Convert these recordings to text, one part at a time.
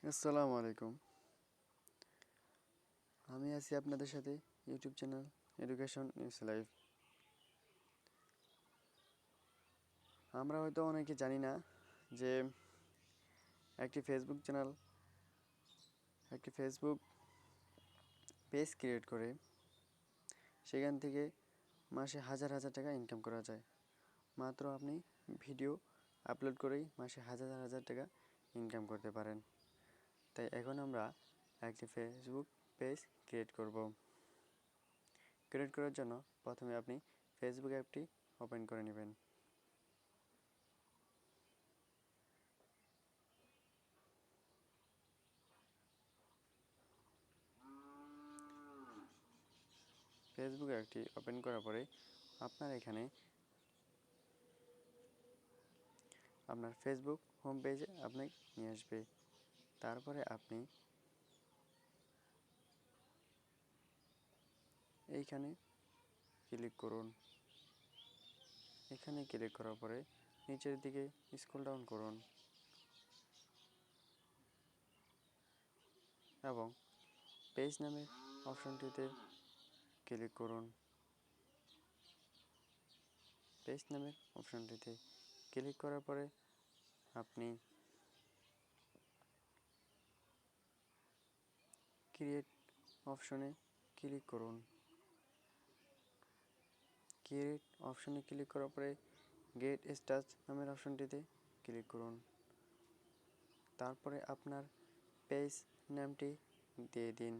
আসসালামু আলাইকুম। আমি আছি আপনাদের সাথে YouTube channel education news live. আমরা হয়তো অনেকে জানি না যে একটি ফেসবুক পেজ ক্রিয়েট করে সেখান থেকে মাসে হাজার হাজার টাকা ইনকাম করা যায়। মাত্র আপনি ভিডিও আপলোড করেই মাসে হাজার হাজার টাকা ইনকাম করতে পারেন। তাই এখন আমরা একটি ফেসবুক পেজ ক্রিয়েট করব। ক্রিয়েট করার জন্য প্রথমে আপনি ফেসবুক অ্যাপটি ওপেন করে নেবেন। ফেসবুক অ্যাপটি ওপেন করার পরে আপনার এখানে আপনার ফেসবুক হোম পেজে আপনাকে নিয়ে আসবে। তারপরে আপনি এইখানে ক্লিক করুন। এখানে ক্লিক করার পরে নিচের দিকে স্ক্রল ডাউন করুন এবং পেজ নামের অপশনটিতে ক্লিক করুন। পেজ নামের অপশনটিতে ক্লিক করার পরে আপনি ক্রিয়েট অপশনে ক্লিক করুন। ক্রিয়েট অপশনে ক্লিক করার পরে গেট স্টার্ট নামের অপশনটিতে ক্লিক করুন। তারপরে আপনার পেজ নামটি দিয়ে দিন।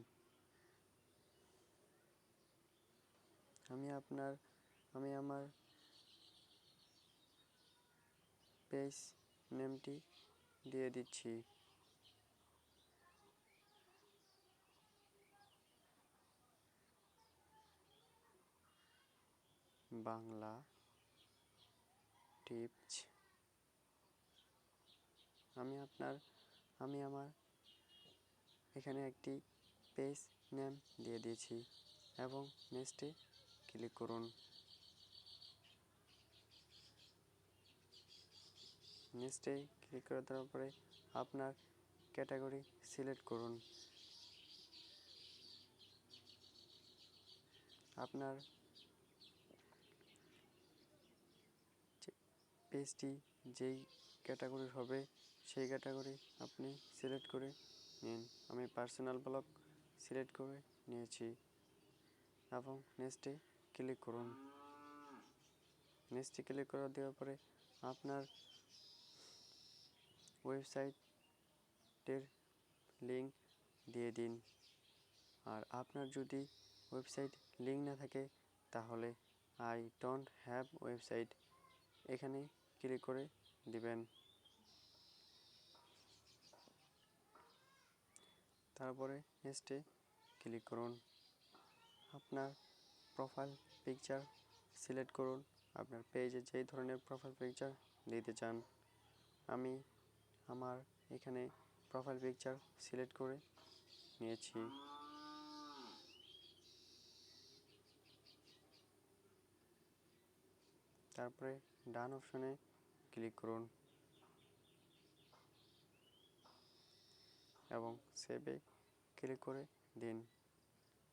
আমি আমার পেজ নেমটি দিয়ে দিচ্ছি। বাংলা টিপস। আমি আমার এখানে একটি পেজ নেম দিয়ে দিয়েছি এবং নেক্সটে ক্লিক করুন। নেক্সটে ক্লিক করে দেওয়ার পরে আপনার ক্যাটাগরি সিলেক্ট করুন। আপনার পেজটি যেই ক্যাটাগরির হবে সেই ক্যাটাগরি আপনি সিলেক্ট করে নিন। আমি পার্সোনাল ব্লগ সিলেক্ট করে নিয়েছি এবং নেক্সটে ক্লিক করুন। নেক্সটে ক্লিক করে দেওয়ার পরে আপনার ওয়েবসাইটের লিঙ্ক দিয়ে দিন। আর আপনার যদি ওয়েবসাইট লিঙ্ক না থাকে তাহলে আই ডোন্ট হ্যাভ ওয়েবসাইট এখানে ক্লিক করে দিবেন। তারপরে নেক্সটে ক্লিক করুন। আপনার প্রোফাইল পিকচার সিলেক্ট করুন। আপনার পেজে যেই ধরনের প্রোফাইল পিকচার দিতে চান। আমি আমার এখানে প্রোফাইল পিকচার সিলেক্ট করে নিয়েছি। তারপরে ডান অপশনে ক্লিক করুন এবং সেভে ক্লিক করে দিন।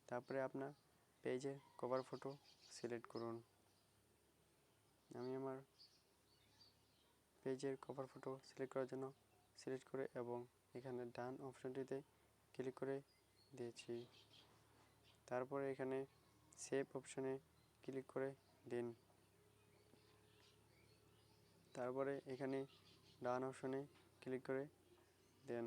তারপরে আপনার পেজের কভার ফটো সিলেক্ট করুন। আমি আমার পেজের কভার ফটো সিলেক্ট করার জন্য সিলেক্ট করে এবং এখানে ডান অপশনটিতে ক্লিক করে দিয়েছি। তারপরে এখানে সেভ অপশনে ক্লিক করে দিন। তারপরে এখানে ডান অপশনে ক্লিক করে দেন।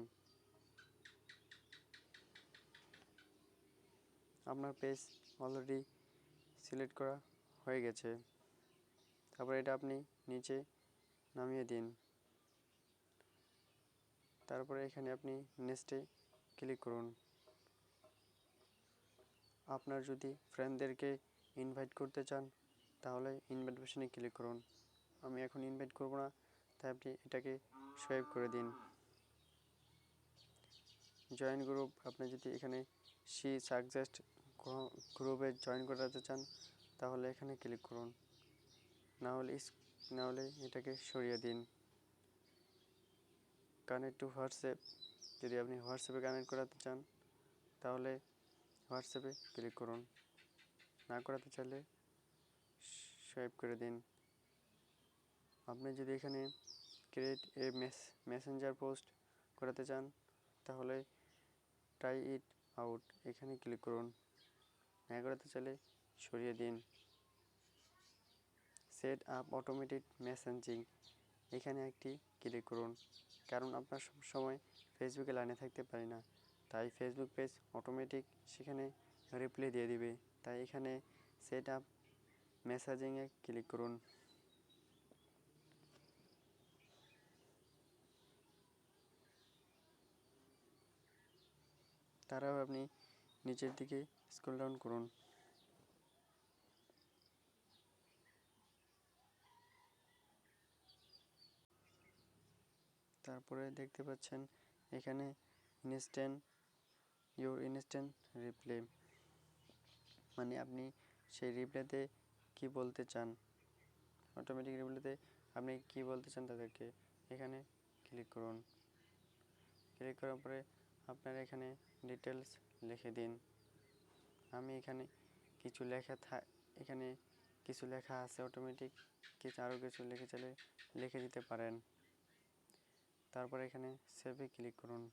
আপনার পেজ অলরেডি সিলেক্ট করা হয়ে গেছে। তারপরে এটা আপনি নিচে নামিয়ে দিন। তারপরে এখানে আপনি নেক্সটে ক্লিক করুন। আপনার যদি ফ্রেন্ডদেরকে ইনভাইট করতে চান তাহলে ইনভাইট অপশনে ক্লিক করুন। আমি এখন ইনভাইট করব না, তাই আপনি এটাকে সোয়াইপ করে দিন। জয়েন গ্রুপ, আপনি যদি এখানে সি সাজেস্ট গ্রুপে জয়েন করাতে চান তাহলে এখানে ক্লিক করুন, না হলে এটাকে সরিয়ে দিন। কানেক্ট টু হোয়াটসঅ্যাপ, যদি আপনি হোয়াটসঅ্যাপে কানেক্ট করাতে চান তাহলে হোয়াটসঅ্যাপে ক্লিক করুন, না করাতে চাইলে সোয়াইপ করে দিন। আপনি যদি এখানে ক্রিয়েট এ মেসেঞ্জার পোস্ট করাতে চান তাহলে ট্রাই ইট আউট এখানে ক্লিক করুন, না করাতে চাইলে সরিয়ে দিন। সেট আপ অটোমেটেড মেসেঞ্জিং এখানে একটি ক্লিক করুন, কারণ আপনার সবসময় ফেসবুকে লাইনে থাকতে পারি না, তাই ফেসবুক পেজ অটোমেটিক সেখানে রিপ্লাই দিয়ে দিবে, তাই এখানে সেট আপ মেসেজিংয়ে ক্লিক করুন। তারপর আপনি নিচের দিকে স্ক্রল ডাউন করুন। তারপরে দেখতে পাচ্ছেন এখানে ইনস্ট্যান্ট রিপ্লাই, মানে আপনি সেই রিপ্লাইতে কি বলতে চান, অটোমেটিক রিপ্লাইতে আপনি কি বলতে চান তাদেরকে এখানে ক্লিক করুন। ক্লিক করার পরে আপনার এখানে ডিটেলস লিখে দিন। আমি এখানে কিছু লেখা আছে অটোমেটিক, আরও কিছু লিখে দিতে পারেন। তারপর এখানে সেভে ক্লিক করুন।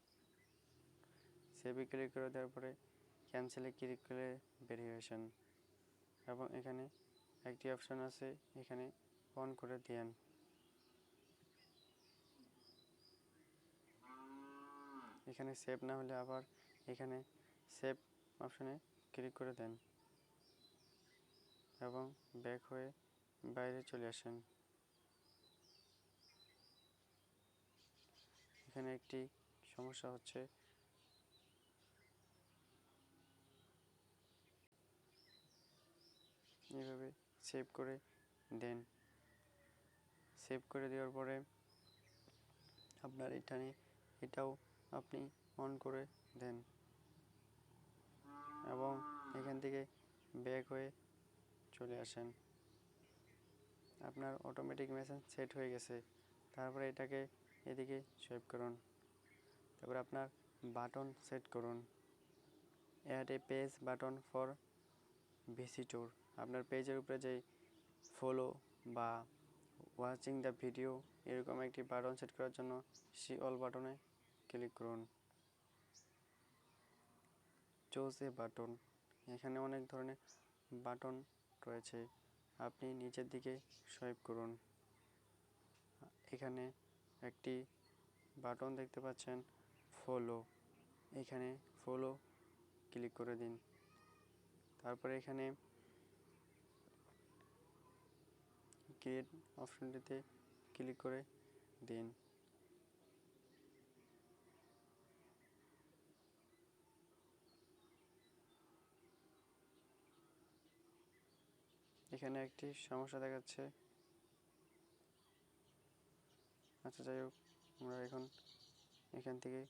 সেভে ক্লিক করে দেওয়ার পরে ক্যান্সেলে ক্লিক করে ভেরিফিকেশন, এবং এখানে একটি অপশন আছে, এখানে অন করে দিন। এখানে সেভ না হলে আবার এখানে সেভ অপশনে ক্লিক করে দেন এবং ব্যাক হয়ে বাইরে চলে আসেন। এখানে একটি সমস্যা হচ্ছে, এইভাবে সেভ করে দেন। সেভ করে দেওয়ার পরে আপনার এটাও আপনি অন করে দেন এবং এখান থেকে ব্যাক হয়ে চলে আসেন। আপনার অটোমেটিক মেসেজ সেট হয়ে গেছে। তারপরে এটাকে এদিকে সোয়াইপ করুন। তারপরে আপনার বাটন সেট করুন। Add a page button for visitor, আপনার পেজের উপরে যে ফলো বা ওয়াচিং দ্য ভিডিও এরকম একটি বাটন সেট করার জন্য সি অল বাটনে ক্লিক করুন। চুজ এ বাটন, এখানে অনেক ধরনের বাটন রয়েছে, আপনি নিচের দিকে সোয়াইপ করুন। এখানে একটি বাটন দেখতে পাচ্ছেন ফলো, এখানে ফলো ক্লিক করে দিন। তারপরে এখানে ক্রিয়েট অপশনটিতে ক্লিক করে দিন। এখানে একটি সমস্যা দেখাচ্ছে, আচ্ছা যাই হোক, আমরা এখান থেকে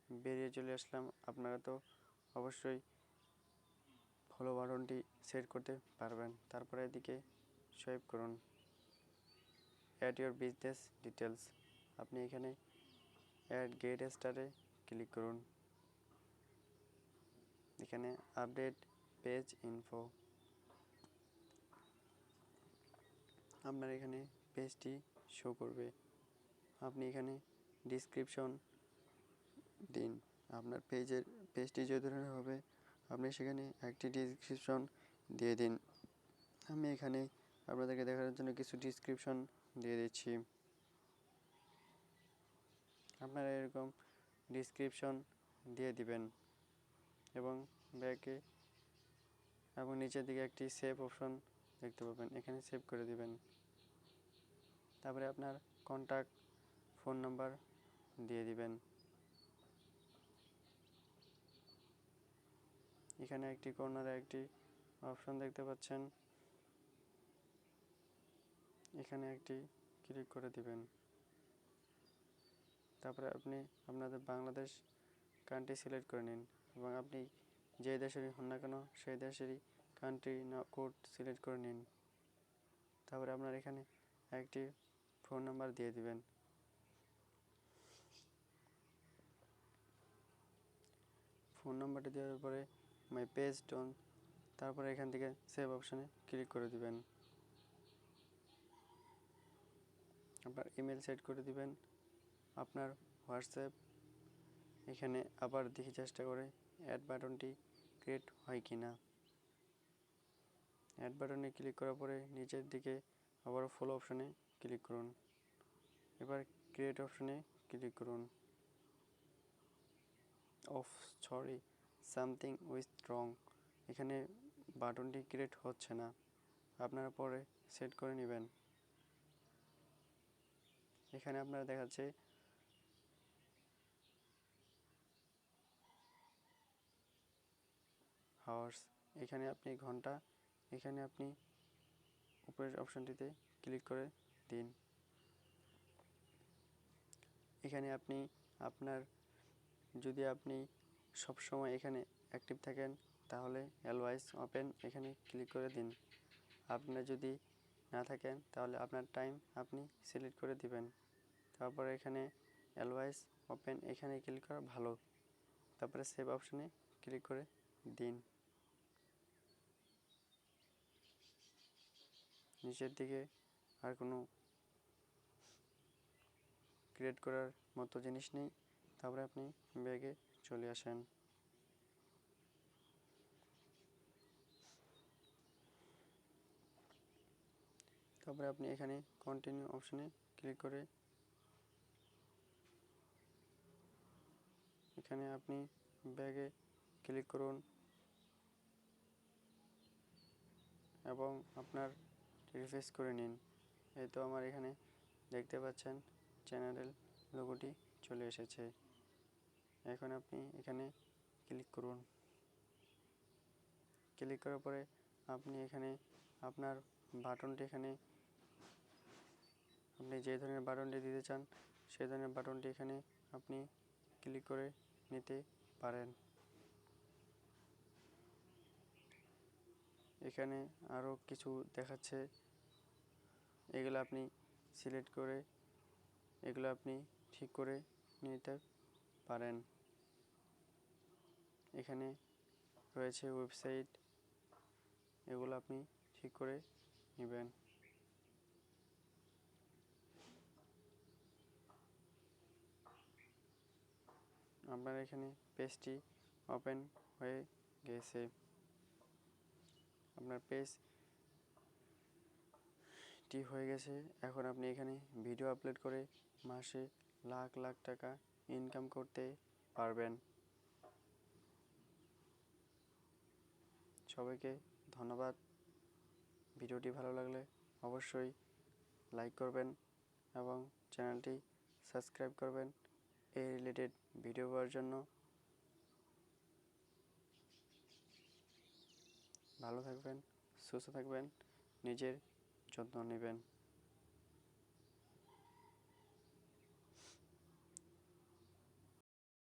বেরিয়ে চলে আসলাম। আপনারা তো অবশ্যই ফলো বাটনটি সেট করতে পারবেন। তারপরে এদিকে সোয়াইপ করুন। অ্যাড ইউর বিজনেস ডিটেলস, আপনি এখানে অ্যাড গেট স্টারে ক্লিক করুন। এখানে আপডেট পেজ ইনফো, আপনার এখানে পেজটি শো করবে। আপনি এখানে ডিসক্রিপশন দিন, আপনার পেজটি যে ধরনের হবে আপনি সেখানে একটি ডিসক্রিপশন দিয়ে দিন। আমি এখানে আপনাদেরকে দেখানোর জন্য কিছু ডিসক্রিপশন দিয়ে দিচ্ছি। আপনারা এরকম ডিসক্রিপশন দিয়ে দিবেন এবং নিচের দিকে একটি সেভ অপশন দেখতে পাবেন, এখানে সেভ করে দিবেন। তারপরে আপনার কন্ট্যাক্ট ফোন নাম্বার দিয়ে দিবেন। এখানে একটি কর্নারে একটি অপশন দেখতে পাচ্ছেন, এখানে একটি ক্লিক করে দিবেন। তারপরে আপনি আপনাদের বাংলাদেশ কান্ট্রি সিলেক্ট করে নিন এবং আপনি যে দেশেরই হন না কেন সেই দেশেরই কান্ট্রি কোড সিলেক্ট করে নিন। তারপরে আপনার এখানে একটি ফোন নাম্বার দিয়ে দিবেন। ফোন নাম্বারটি দেওয়ার পরে মাই পেজ ডন, তারপরে এখান থেকে সেভ অপশানে ক্লিক করে দিবেন। আপনার ইমেল সেট করে দিবেন, আপনার হোয়াটসঅ্যাপ। এখানে আবার দেখে চেষ্টা করে অ্যাড বাটনটি ক্রিয়েট হয় কি না। অ্যাড বাটনে ক্লিক করার পরে নিচের দিকে আবারও ফলো অপশানে ক্লিক করুন। এবার ক্রিয়েট অপশানে ক্লিক করুন। অফ সরি, সামথিং উইথ রং, এখানে বাটনটি ক্রিয়েট হচ্ছে না, আপনারা পরে সেট করে নেবেন। এখানে আপনারা দেখাচ্ছে হাওয়ার্স, এখানে আপনি ঘন্টা, এখানে আপনি উপরের অপশানটিতে ক্লিক করে দিন। এখানে আপনি আপনার যদি আপনি সবসময় এখানে অ্যাক্টিভ থাকেন তাহলে অলওয়েজ ওপেন এখানে ক্লিক করে দিন। আপনার যদি না থাকেন তাহলে আপনার টাইম আপনি সিলেক্ট করে দিবেন। তারপরে এখানে অলওয়েজ ওপেন এখানে ক্লিক করা ভালো, তারপরে সেভ অপশানে ক্লিক করে দিন। নিচের দিকে আর কোনো ক্রিয়েট করার মতো জিনিস নেই, তারপরে আপনি ব্যাগে চলে আসেন। তারপরে আপনি এখানে কন্টিনিউ অপশানে ক্লিক করে এখানে আপনি ব্যাগে ক্লিক করুন এবং আপনার রিফ্রেশ করে নিন। এই তো আমার এখানে দেখতে পাচ্ছেন চ্যানেলের লোগোটি চলে এসেছে। এখন আপনি এখানে ক্লিক করুন। ক্লিক করার পরে আপনি এখানে আপনার বাটনটি এখানে আপনি যে ধরনের বাটনটি দিতে চান সেই ধরনের বাটনটি এখানে আপনি ক্লিক করে নিতে পারেন। এখানে আরও কিছু দেখাচ্ছে, এগুলো আপনি সিলেক্ট করে এগুলো আপনি ঠিক করে নিতে পারেন। এখানে রয়েছে ওয়েবসাইট, এগুলো আপনি ঠিক করে নেবেন। আপনার এখানে পেজটি ওপেন হয়ে গেছে। আপনার পেজটি হয়ে গেছে। এখন আপনি এখানে ভিডিও আপলোড করে মাসে লাখ লাখ টাকা ইনকাম করতে পারবেন। সবাইকে ধন্যবাদ। ভিডিওটি ভালো লাগলে অবশ্যই লাইক করবেন এবং চ্যানেলটি সাবস্ক্রাইব করবেন এই রিলেটেড ভিডিও পাওয়ার জন্য। ভালো থাকবেন, সুস্থ থাকবেন, নিজের যত্ন নেবেন।